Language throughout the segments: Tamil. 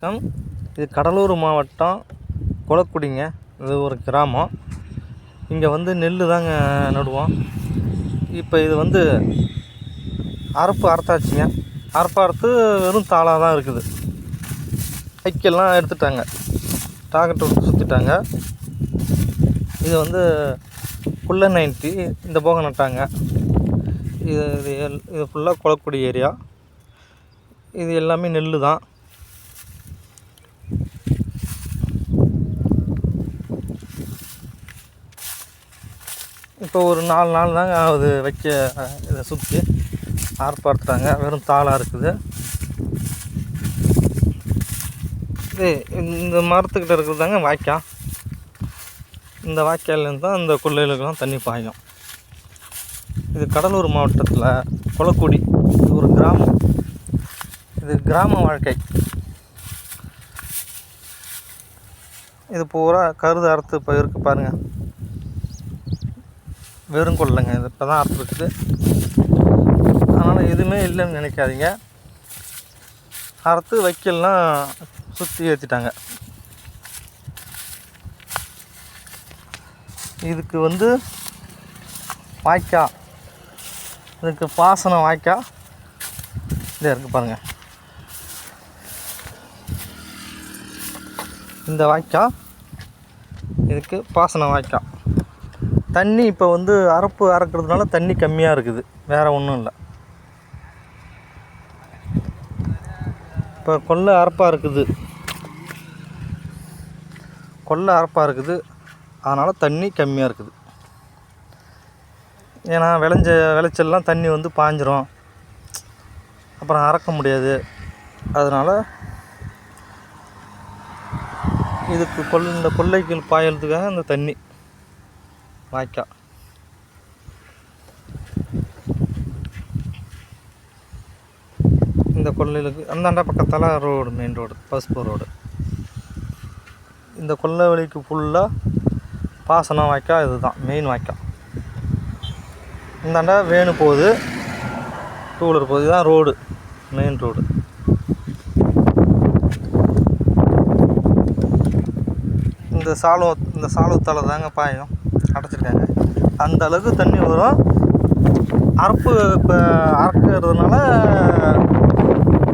வணக்கம். இது கடலூர் மாவட்டம் கொளக்குடிங்க. இது ஒரு கிராமம். இங்கே நெல் தாங்க நடுவோம். இப்போ இது அறுத்தாச்சுங்க. அறுத்து வெறும் தாளாக தான் இருக்குது. வைக்கெல்லாம் எடுத்துட்டாங்க, டிராக்டர் விட்டு சுற்றிட்டாங்க. இது குள்ள 90 இந்த போகம் நட்டாங்க. இது ஃபுல்லாக கொளக்குடி ஏரியா. இது எல்லாமே நெல் தான். இப்போ ஒரு 4 நாள் தாங்க ஆகுது வைக்க. இதை சுற்றி அறுத்தாங்க. வெறும் தாளாக இருக்குது. இது இந்த மரத்துக்கிட்ட இருக்கிறது தாங்க வாய்க்கால். இந்த வாய்க்கால்லேருந்து தான் இந்த கொள்ளைகளுக்கெல்லாம் தண்ணி பாயும். இது கடலூர் மாவட்டத்தில் கொளக்குடி. இது ஒரு கிராமம். இது கிராம வாழ்க்கை. இது பூரா கருது அறுத்து இப்போ இருக்குது பாருங்கள். வெறும் கொள்ளைங்க. இது இப்போ தான் அறுத்துருக்குது. அதனால் எதுவுமே இல்லைன்னு நினைக்காதீங்க. அறுத்து வைக்கல்லாம் சுற்றி ஏற்றிட்டாங்க. இதுக்கு வாய்க்கால், இதுக்கு பாசனம் வாய்க்கால் இதே இருக்குது பாருங்கள். இந்த வாய்க்கால் இதுக்கு பாசன வாய்க்கால். தண்ணி இப்போ அறுக்கிறதுனால தண்ணி கம்மியாக இருக்குது, வேறு ஒன்றும் இல்லை. இப்போ கொள்ளை அறுப்பாக இருக்குது. அதனால் தண்ணி கம்மியாக இருக்குது. ஏன்னா விளைச்சல்லாம் தண்ணி பாஞ்சிரும், அப்புறம் அறுக்க முடியாது. அதனால் இதுக்கு இந்த கொள்ளைக்கு பாயறதுக்காக இந்த தண்ணி வாய்க்கால். இந்த கொள்ளைகளுக்கு அந்தாண்ட பக்கத்தால் ரோடு, மெயின் ரோடு, பசுப்பு ரோடு. இந்த கொள்ளை வழிக்கு ஃபுல்லாக பாசனம் வாய்க்கால். இதுதான் மெயின் வாய்க்கால். இந்தாண்டா வேணு போகுது, டூலர் போகுது. இதுதான் ரோடு, மெயின் ரோடு. இந்த சாலுவத்தால் தாங்க பாயும், அடைச்சிருக்காங்க. அந்த அளவுக்கு தண்ணி வரும். இப்போ அறுக்கிறதுனால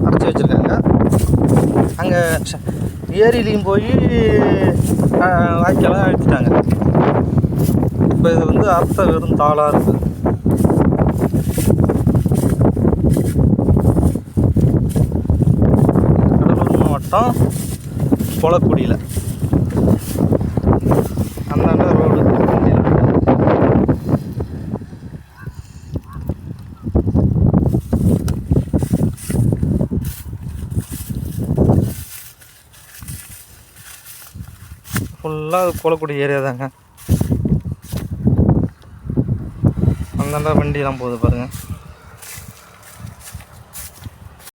அடைச்சி வச்சுருக்காங்க. அங்கே ஏரியிலையும் போய் வாய்க்காலாம் அழுத்திட்டாங்க. இப்போ இது அறுத்த வெறும் தாளாக இருக்குது. கடலூர் மாவட்டம் கொளக்குடியில் அந்தாண்ட ரோடு. ஃபுல்லாக கொளக்குடி ஏரியா தாங்க. அந்தாண்ட வண்டியெல்லாம் போகுது பாருங்கள்.